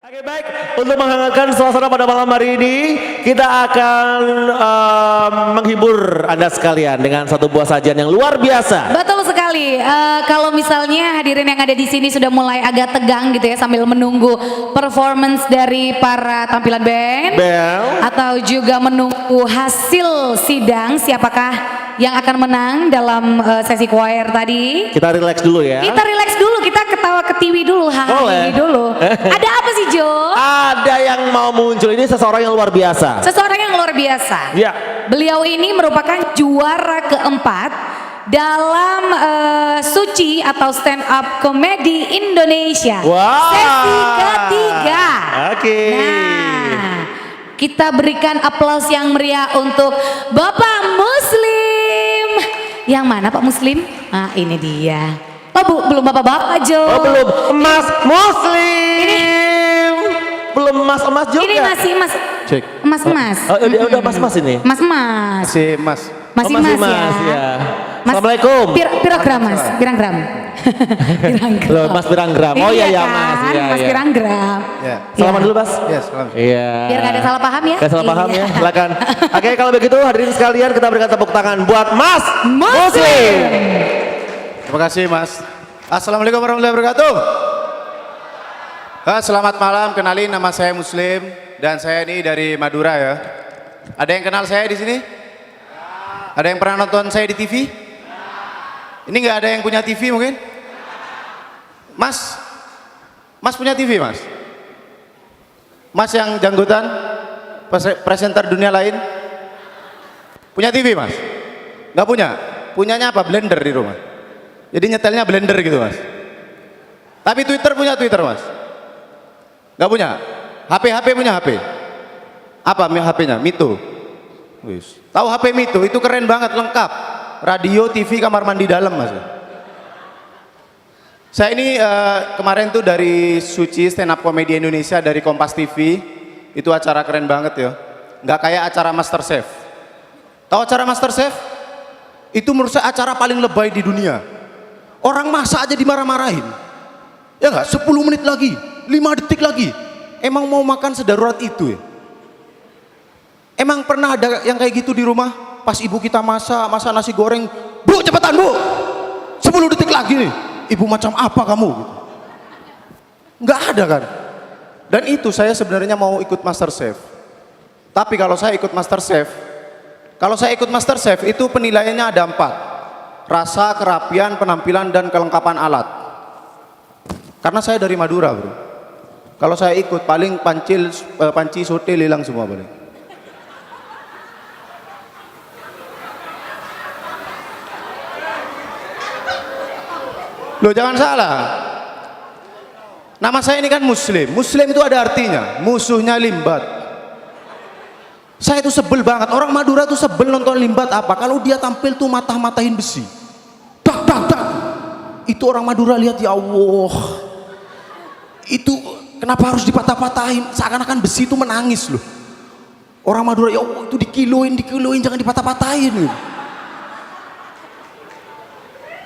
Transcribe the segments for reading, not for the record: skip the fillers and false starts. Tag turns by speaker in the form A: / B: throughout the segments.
A: Oke baik, untuk menghangatkan suasana pada malam hari ini kita akan menghibur Anda sekalian dengan satu buah sajian yang luar biasa.
B: Betul sekali. Kalau misalnya hadirin yang ada di sini sudah mulai agak tegang gitu ya sambil menunggu performance dari para tampilan band, atau juga menunggu hasil sidang siapakah yang akan menang dalam sesi choir tadi.
A: Kita relax dulu ya.
B: Kita relax dulu, kita ketawa ketiwi dulu, hahaha dulu. Ada apa sih Jo?
A: Ada yang mau muncul, ini seseorang yang luar biasa.
B: Seseorang yang luar biasa.
A: Ya.
B: Beliau ini merupakan juara keempat dalam Suci atau stand up comedy Indonesia.
A: Wow.
B: Sesi ketiga.
A: Oke.
B: Nah, kita berikan aplaus yang meriah untuk Bapak Muslim. Yang mana Pak Muslim? Nah, ini dia. Oh, belum bapak-bapak Jo.
A: Oh, belum. Mas Muslim.
B: Ini
A: belum emas juga.
B: ini masih mas.
A: Cek.
B: Mas.
A: Oh, udah mas ini.
B: Mas.
A: Masih mas.
B: Masih
A: oh,
B: mas,
A: ya.
B: Mas,
A: Assalamualaikum.
B: Piragram mas, piranggram. Piranggram.
A: Loh, Mas Piranggram. Oh iya ya mas.
B: Kan?
A: Iya,
B: Mas
A: iya.
B: Piranggram.
A: Ya. Salaman dulu mas.
C: Iya, selamat.
A: Iya.
B: Biar gak ada salah paham ya.
A: Gak salah paham
B: Iya.
A: ya, silakan. Oke, kalau begitu hadirin sekalian kita berikan tepuk tangan buat Mas Muslim.
C: Terima kasih Mas. Assalamualaikum warahmatullahi wabarakatuh. Selamat malam, kenalin nama saya Muslim dan saya ini dari Madura ya. Ada yang kenal saya di sini? Ada yang pernah nonton saya di TV? Ini nggak ada yang punya TV mungkin? Mas punya TV mas? Mas yang janggutan, presenter dunia lain? Punya TV mas? Nggak punya? Punyanya apa? Blender di rumah? Jadi nyetelnya blender gitu mas? Tapi Twitter punya Twitter mas? Nggak punya? HP punya HP? Apa HP-nya? Mito? Tahu HP Mito? Itu keren banget, lengkap. Radio, TV, kamar mandi dalam mas. Saya ini kemarin tuh dari Suci Stand Up Comedy Indonesia dari Kompas TV. Itu acara keren banget ya. Nggak kayak acara Masterchef. Tahu acara Masterchef? Itu menurut saya acara paling lebay di dunia. Orang masak aja dimarah-marahin. Ya nggak? 10 menit lagi, 5 detik lagi. Emang mau makan sedarurat itu ya? Emang pernah ada yang kayak gitu di rumah? Pas ibu kita masak nasi goreng, bu cepetan bu, 10 detik lagi nih. Ibu macam apa kamu? Nggak ada kan? Dan itu saya sebenarnya mau ikut Masterchef. Tapi kalau saya ikut Masterchef itu penilaiannya ada 4. Rasa, kerapian, penampilan, dan kelengkapan alat. Karena saya dari Madura bro. Kalau saya ikut paling panci sote hilang semua paling. Loh jangan salah. Nama saya ini kan Muslim. Muslim itu ada artinya musuhnya limbat. Saya itu sebel banget. Orang Madura tuh sebel nonton limbat apa? Kalau dia tampil tuh matahin besi. Dak. Itu orang Madura lihat ya Allah. Itu kenapa harus dipatah-patahin? Seakan-akan besi itu menangis loh. Orang Madura ya Allah itu dikiloin jangan dipatah-patahin.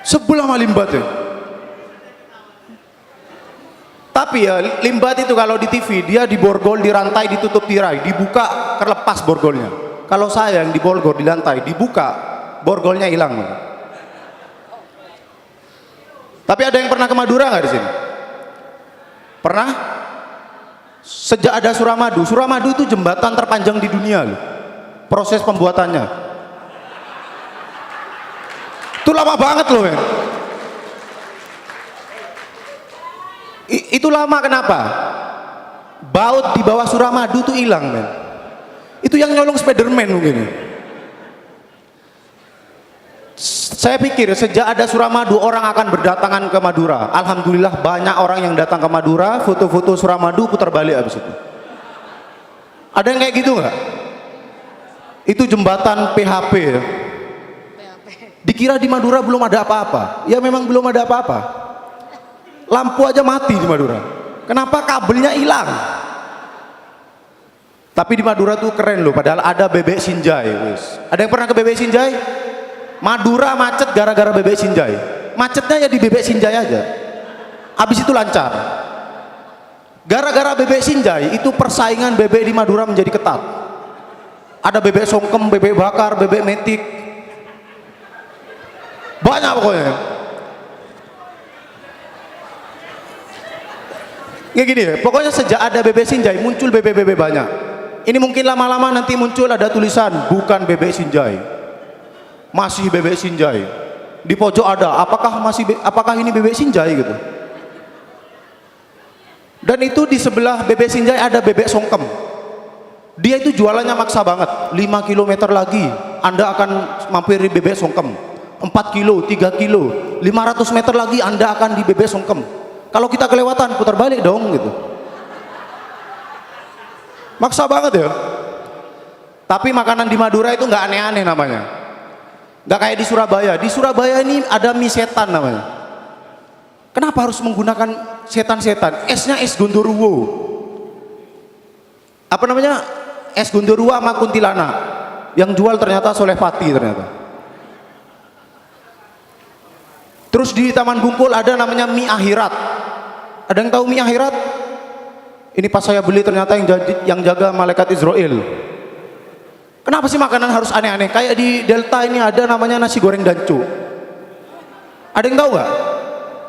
C: Sebel sama limbat ya. Tapi ya limbat itu kalau di TV dia diborgol, dirantai, ditutup tirai, dibuka terlepas borgolnya. Kalau saya yang diborgol di lantai, dibuka borgolnya hilang. Tapi ada yang pernah ke Madura nggak di sini? Pernah? Sejak ada Suramadu itu jembatan terpanjang di dunia loh. Proses pembuatannya. Itu lama banget loh men. Itu lama kenapa? Baut di bawah Suramadu tuh hilang men. Itu yang nyolong Spiderman mungkin. Saya pikir sejak ada Suramadu orang akan berdatangan ke Madura. Alhamdulillah banyak orang yang datang ke Madura, foto-foto Suramadu putar balik habis itu. Ada yang kayak gitu nggak? Itu jembatan PHP ya. Dikira di Madura belum ada apa-apa. Ya memang belum ada apa-apa. Lampu aja mati di Madura. Kenapa? Kabelnya hilang. Tapi di Madura tuh keren loh. Padahal ada bebek Sinjai. Ada yang pernah ke bebek Sinjai? Madura macet gara-gara bebek Sinjai. Macetnya ya di bebek Sinjai aja. Habis itu lancar. Gara-gara bebek Sinjai itu persaingan bebek di Madura menjadi ketat. Ada bebek songkem, bebek bakar, bebek metik. Banyak pokoknya. Kayak gini ya, pokoknya sejak ada bebek Sinjai muncul bebek-bebek banyak. Ini mungkin lama-lama nanti muncul ada tulisan bukan bebek Sinjai, masih bebek Sinjai. Di pojok ada, apakah ini bebek Sinjai gitu. Dan itu di sebelah bebek Sinjai ada bebek songkem. Dia itu jualannya maksa banget. 5 km lagi Anda akan mampiri bebek songkem. 4 kilo, 3 kilo, 500 meter lagi Anda akan di bebek songkem. Kalau kita kelewatan putar balik dong gitu. Maksa banget ya. Tapi makanan di Madura itu nggak aneh-aneh namanya. Nggak kayak di Surabaya. Di Surabaya ini ada mie setan namanya. Kenapa harus menggunakan setan-setan? Esnya es gondoruo. Apa namanya? Es gondoruo sama kuntilanak. Yang jual ternyata Solehpati ternyata. Terus di Taman Bungkul ada namanya mie akhirat. Ada yang tahu mie akhirat? Ini pas saya beli ternyata yang jaga malaikat Israel. Kenapa sih makanan harus aneh-aneh? Kayak di Delta ini ada namanya nasi goreng danco. Ada yang tahu nggak?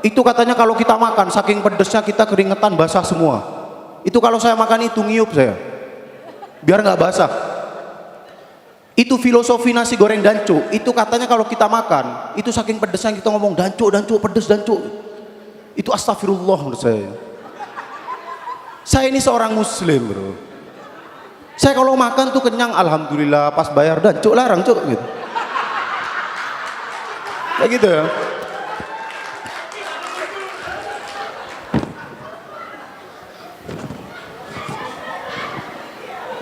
C: Itu katanya kalau kita makan saking pedesnya kita keringetan basah semua. Itu kalau saya makan itu ngiup saya. Biar nggak basah. Itu filosofi nasi goreng danco. Itu katanya kalau kita makan, itu saking pedesnya kita ngomong danco, danco, pedes danco. Itu astagfirullah menurut saya. Saya ini seorang muslim bro. Saya kalau makan tuh kenyang alhamdulillah, pas bayar danco larang cuk gitu. Kayak gitu ya.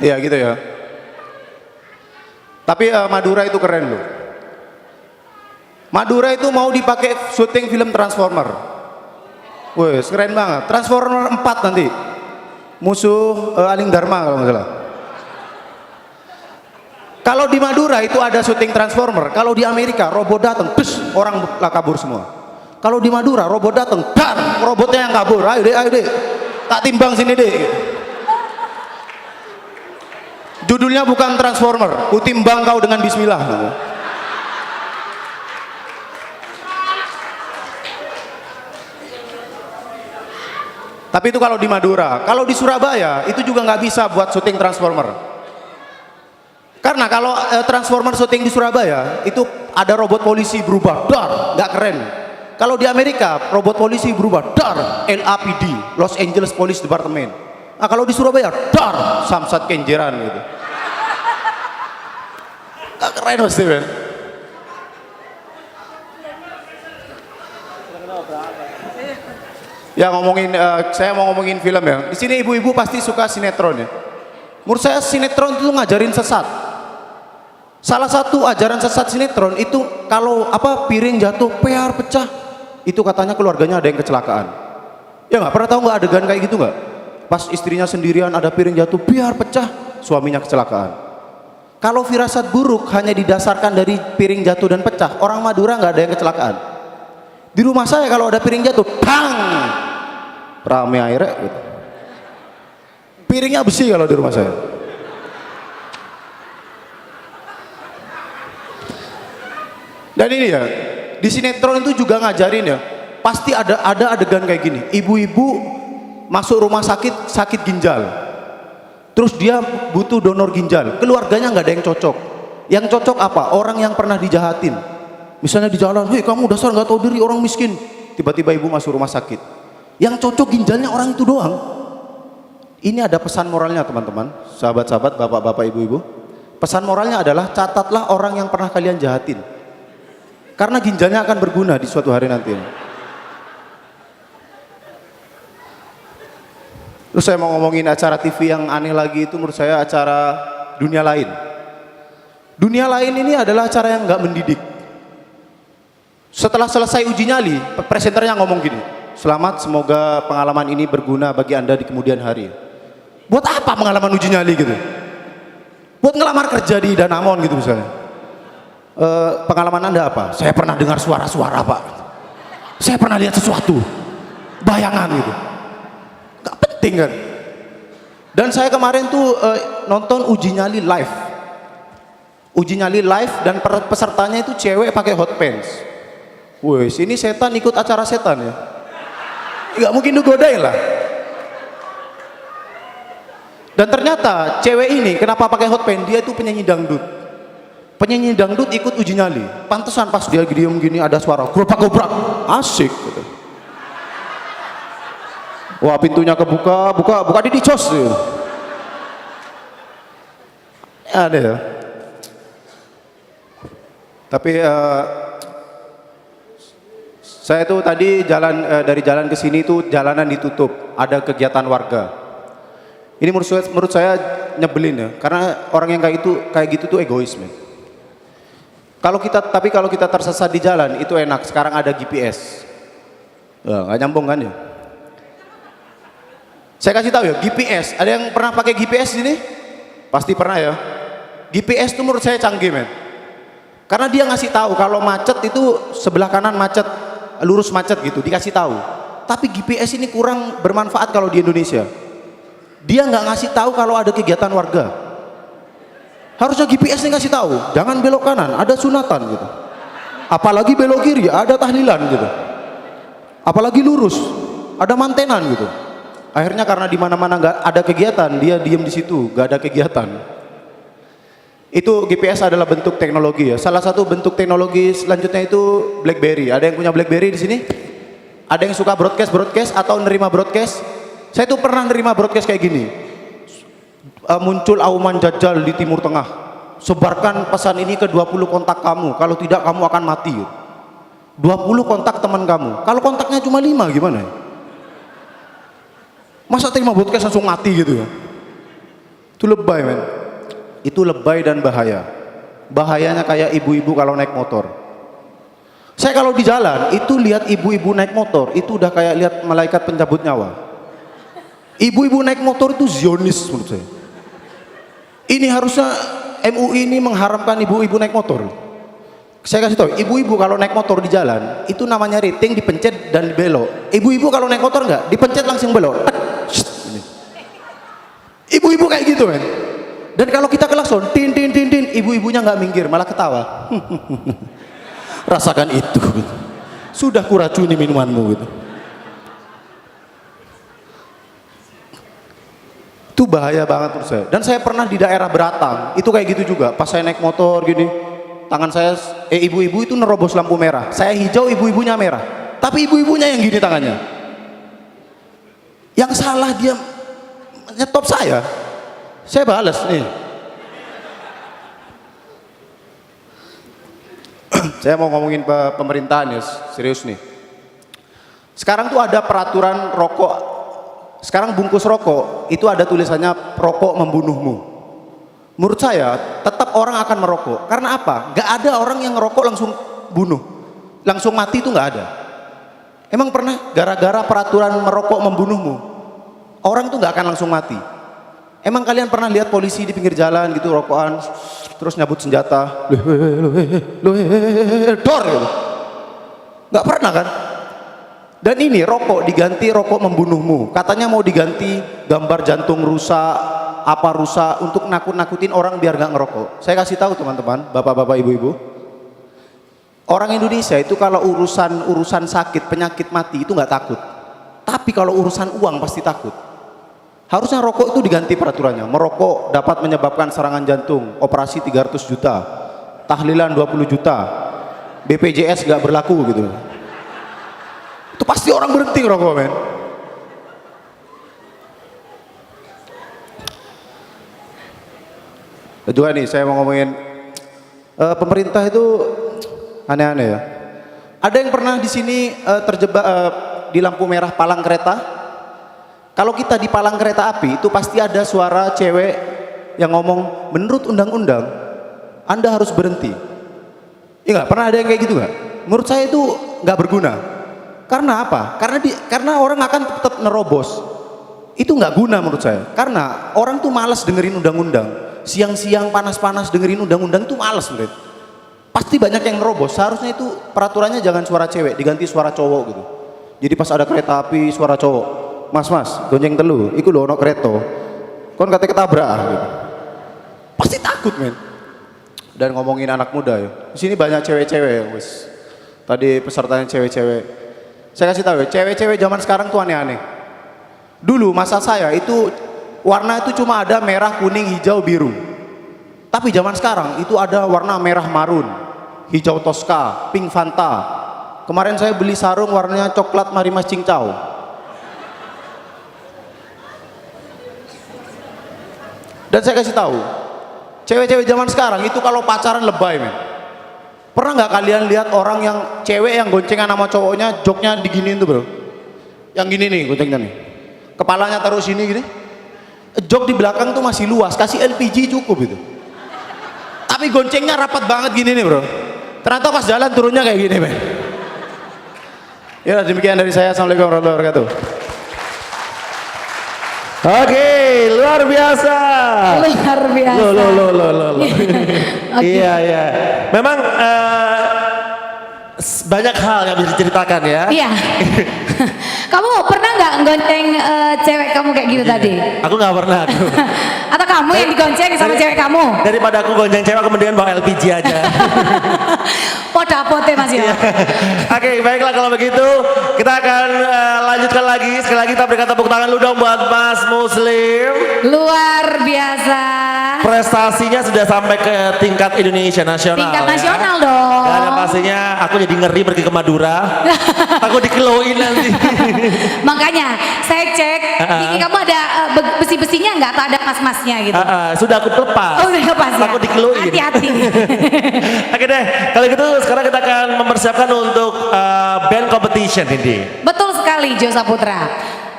C: Iya gitu ya. Tapi Madura itu keren loh. Madura itu mau dipakai syuting film Transformer. Wih, keren banget. Transformer 4 nanti. Musuh Aling Dharma kalau nggak salah. Kalau di Madura itu ada syuting Transformer. Kalau di Amerika robot datang, orang kabur semua. Kalau di Madura robot datang, dar, robotnya yang kabur. Ayo deh, tak timbang sini deh. Judulnya bukan Transformer, kutimbang kau dengan Bismillah. Tapi itu kalau di Madura. Kalau di Surabaya itu juga nggak bisa buat syuting Transformer. Karena kalau Transformer syuting di Surabaya itu ada robot polisi berubah, dar, nggak keren. Kalau di Amerika robot polisi berubah, dar, LAPD, Los Angeles Police Department. Nah kalau di Surabaya, dar, Samsat Kenjeran gitu. Nggak keren pasti men. Ya ngomongin, saya mau ngomongin film ya. Di sini ibu-ibu pasti suka sinetron ya. Menurut saya sinetron itu ngajarin sesat. Salah satu ajaran sesat sinetron itu kalau piring jatuh, pear pecah, itu katanya keluarganya ada yang kecelakaan. Ya nggak pernah tahu nggak adegan kayak gitu nggak? Pas istrinya sendirian ada piring jatuh, pear pecah, suaminya kecelakaan. Kalau firasat buruk hanya didasarkan dari piring jatuh dan pecah, orang Madura nggak ada yang kecelakaan. Di rumah saya kalau ada piring jatuh, bang, rame airnya gitu. Piringnya besi kalau di rumah saya. Dan ini ya, di sinetron itu juga ngajarin ya, pasti ada adegan kayak gini. Ibu-ibu masuk rumah sakit ginjal, terus dia butuh donor ginjal, keluarganya nggak ada yang cocok. Yang cocok apa? Orang yang pernah dijahatin. Misalnya di jalan, hei kamu dasar nggak tahu diri orang miskin. Tiba-tiba ibu masuk rumah sakit. Yang cocok ginjalnya orang itu doang. Ini ada pesan moralnya teman-teman, sahabat-sahabat, bapak-bapak, ibu-ibu. Pesan moralnya adalah catatlah orang yang pernah kalian jahatin. Karena ginjalnya akan berguna di suatu hari nanti. Terus saya mau ngomongin acara TV yang aneh lagi itu menurut saya acara Dunia Lain. Dunia Lain ini adalah acara yang nggak mendidik. Setelah selesai uji nyali, presenternya ngomong gini, selamat, semoga pengalaman ini berguna bagi Anda di kemudian hari. Buat apa pengalaman uji nyali gitu? Buat ngelamar kerja di Danamon gitu misalnya. Pengalaman Anda apa? Saya pernah dengar suara-suara Pak. Saya pernah lihat sesuatu, bayangan gitu. Gak penting. Ceting kan. Dan saya kemarin tuh nonton uji nyali live. Uji nyali live dan pesertanya itu cewek pakai hot pants. Woi, sini setan ikut acara setan ya. Nggak mungkin digodain lah. Dan ternyata cewek ini kenapa pakai hot pants? Dia itu penyanyi dangdut. Penyanyi dangdut ikut uji nyali. Pantesan pas dia diem gini ada suara gobrak-gobrak. Asik gitu. Wah, pintunya kebuka, buka didicos gitu. Ada ya. Tapi saya tuh tadi jalan dari jalan ke sini tuh jalanan ditutup, ada kegiatan warga. Ini menurut saya nyebelin ya, karena orang yang kayak gitu tuh egois, men. Kalau kita tersesat di jalan itu enak. Sekarang ada GPS. Ya, nggak nyambung kan ya? Saya kasih tahu ya, GPS. Ada yang pernah pakai GPS di sini? Pasti pernah ya. GPS tuh menurut saya canggih, men. Karena dia ngasih tahu kalau macet itu sebelah kanan macet, lurus macet gitu, dikasih tahu. Tapi GPS ini kurang bermanfaat kalau di Indonesia. Dia nggak ngasih tahu kalau ada kegiatan warga. Harusnya GPS ini ngasih tahu, jangan belok kanan, ada sunatan gitu. Apalagi belok kiri, ada tahlilan gitu. Apalagi lurus, ada mantenan gitu. Akhirnya karena di mana-mana nggak ada kegiatan, dia diem di situ, nggak ada kegiatan. Itu GPS adalah bentuk teknologi ya. Salah satu bentuk teknologi selanjutnya itu BlackBerry. Ada yang punya BlackBerry di sini? Ada yang suka broadcast atau nerima broadcast? Saya tuh pernah nerima broadcast kayak gini. Muncul auman dajjal di Timur Tengah. Sebarkan pesan ini ke 20 kontak kamu. Kalau tidak kamu akan mati. 20 kontak teman kamu. Kalau kontaknya cuma 5 gimana? Masa terima broadcast langsung mati gitu ya? Itu lebay, men. Itu lebay dan bahaya. Bahayanya kayak ibu-ibu kalau naik motor. Saya kalau di jalan itu lihat ibu-ibu naik motor itu udah kayak lihat malaikat pencabut nyawa. Ibu-ibu naik motor itu Zionis menurut saya. Ini harusnya MUI ini mengharamkan ibu-ibu naik motor. Saya kasih tahu, ibu-ibu kalau naik motor di jalan itu namanya rating, dipencet dan dibelok. Ibu-ibu kalau naik motor enggak, dipencet langsung belok. Ibu-ibu kayak gitu, men. Dan kalau kita klakson, tin, ibu-ibunya nggak minggir, malah ketawa. Rasakan itu. Sudah kuracuni minumanmu gitu. Itu bahaya banget menurut saya. Dan saya pernah di daerah Beratang, itu kayak gitu juga. Pas saya naik motor gini, tangan saya, ibu-ibu itu nerobos lampu merah. Saya hijau, ibu-ibunya merah. Tapi ibu-ibunya yang gini tangannya. Yang salah dia nyetop saya. Saya balas nih. Saya mau ngomongin pemerintahan ya, serius nih. Sekarang tuh ada peraturan rokok. Sekarang bungkus rokok itu ada tulisannya rokok membunuhmu. Menurut saya tetap orang akan merokok. Karena apa? Gak ada orang yang ngerokok langsung bunuh, langsung mati itu gak ada. Emang pernah gara-gara peraturan merokok membunuhmu, orang tuh gak akan langsung mati. Emang kalian pernah lihat polisi di pinggir jalan gitu rokokan terus nyabut senjata, dor gitu? Nggak pernah kan? Dan ini rokok diganti rokok membunuhmu. Katanya mau diganti gambar jantung rusak, apa rusak untuk nakut-nakutin orang biar nggak ngerokok. Saya kasih tahu teman-teman, bapak-bapak, ibu-ibu, orang Indonesia itu kalau urusan sakit, penyakit mati itu nggak takut. Tapi kalau urusan uang pasti takut. Harusnya rokok itu diganti peraturannya. Merokok dapat menyebabkan serangan jantung, operasi 300 juta, tahlilan 20 juta, BPJS gak berlaku gitu. Itu pasti orang berhenti rokok, men. Juga nih saya mau ngomongin pemerintah itu aneh-aneh ya. Ada yang pernah di sini terjebak di lampu merah palang kereta? Kalau kita di palang kereta api itu pasti ada suara cewek yang ngomong, menurut undang-undang Anda harus berhenti. Iya nggak? Pernah ada yang kayak gitu nggak? Menurut saya itu nggak berguna. Karena apa? Karena orang akan tetap nerobos. Itu nggak guna menurut saya. Karena orang tuh malas dengerin undang-undang. Siang-siang panas-panas dengerin undang-undang itu malas menurut. Pasti banyak yang nerobos. Seharusnya itu peraturannya jangan suara cewek, diganti suara cowok gitu. Jadi pas ada kereta api suara cowok. Mas, gonjeng telu, iku lho ono kereta. Kon kate ketabrak gitu. Pasti takut, men. Dan ngomongin anak muda ya. Di sini banyak cewek-cewek yang wis. Tadi pesertanya cewek-cewek. Saya kasih tahu ya, cewek-cewek zaman sekarang tuh aneh-aneh. Dulu masa saya itu warna itu cuma ada merah, kuning, hijau, biru. Tapi zaman sekarang itu ada warna merah marun, hijau Tosca, pink Fanta. Kemarin saya beli sarung warnanya coklat Marimas Cincau. Dan saya kasih tahu, cewek-cewek zaman sekarang itu kalau pacaran lebay, men. Pernah nggak kalian lihat orang yang cewek yang goncengan sama cowoknya, joknya diginiin tuh bro? Yang gini nih goncengnya nih, kepalanya taruh sini gini, jok di belakang tuh masih luas, kasih LPG cukup itu. Tapi goncengnya rapat banget gini nih bro. Ternyata pas jalan turunnya kayak gini, men. Ya demikian dari saya. Assalamualaikum warahmatullahi wabarakatuh.
A: Oke, luar biasa.
B: Luar biasa.
A: Lo. Iya. Memang banyak hal yang bisa diceritakan ya.
B: Iya. Kamu pernah nggak gonceng cewek kamu kayak gitu tadi?
A: Aku nggak pernah.
B: Atau kamu yang digonceng sama cewek kamu?
A: Daripada aku gonceng cewek, aku mendingan bawa LPG aja.
B: Pote mas ya.
A: Oke, baiklah kalau begitu kita akan lanjutkan lagi. Sekali lagi kita berikan tepuk tangan dulu dong buat Mas Muslim.
B: Luar biasa.
A: Prestasinya sudah sampai ke tingkat Indonesia nasional.
B: Tingkat
A: ya.
B: nasional dong.
A: Dan yang pastinya aku jadi ngeri pergi ke Madura. Aku dikeloin nanti.
B: Makanya saya cek, gigi kamu ada besi-besinya nggak atau ada mas-masnya gitu?
A: Sudah aku lepas.
B: Oh, udah lepas ya.
A: Aku dikeloin.
B: Hati-hati.
A: Oke deh, kalau gitu sekarang kita akan mempersiapkan untuk band competition ini.
B: Betul sekali Jo Saputra.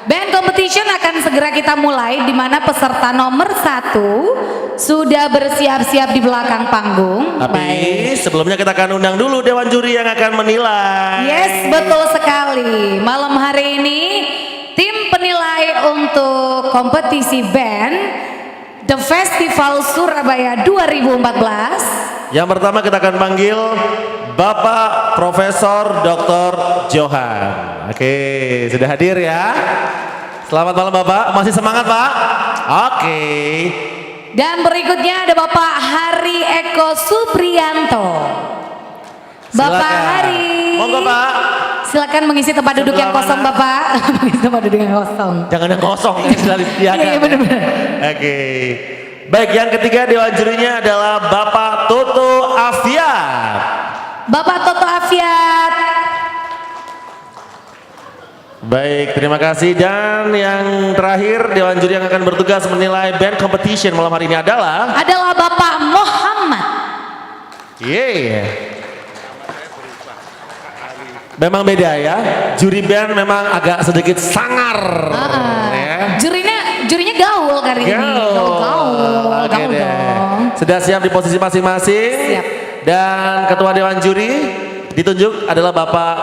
B: Band competition akan segera kita mulai, di mana peserta nomor 1 sudah bersiap-siap di belakang panggung.
A: Tapi sebelumnya kita akan undang dulu Dewan Juri yang akan menilai.
B: Yes, betul sekali. Malam hari ini tim penilai untuk kompetisi band The Festival Surabaya 2014.
A: Yang pertama kita akan panggil Bapak Profesor Dr. Johan. Oke, sudah hadir ya. Selamat malam Bapak, masih semangat Pak? Oke.
B: Dan berikutnya ada Bapak Hari Eko Supriyanto. Bapak
A: Silakan.
B: Hari.
A: Monggo Pak.
B: Silakan mengisi tempat duduk yang kosong
A: mana?
B: Bapak. Mengisi tempat duduk yang kosong.
A: Jangan yang kosong, yang sudah disediakan.
B: Iya benar-benar.
A: Oke. Baik, yang ketiga dewan jurinya adalah Bapak Toto Afiat.
B: Bapak Toto Afiat.
A: Baik, terima kasih. Dan yang terakhir dewan juri yang akan bertugas menilai band competition malam hari ini adalah
B: Bapak Muhammad.
A: Memang beda ya. Juri band memang agak sedikit sangar. Ya.
B: Jurinya gaul kali ini. Gaul
A: Oke deh.
B: dong.
A: Sudah siap di posisi masing-masing.
B: Siap.
A: Dan ketua dewan juri ditunjuk adalah Bapak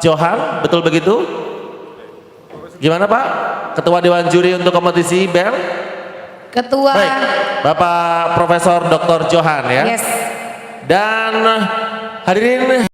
A: Johan, betul begitu? Gimana Pak? Ketua dewan juri untuk kompetisi band?
B: Ketua.
A: Baik, Bapak Profesor Dr. Johan ya.
B: Yes.
A: Dan hadirin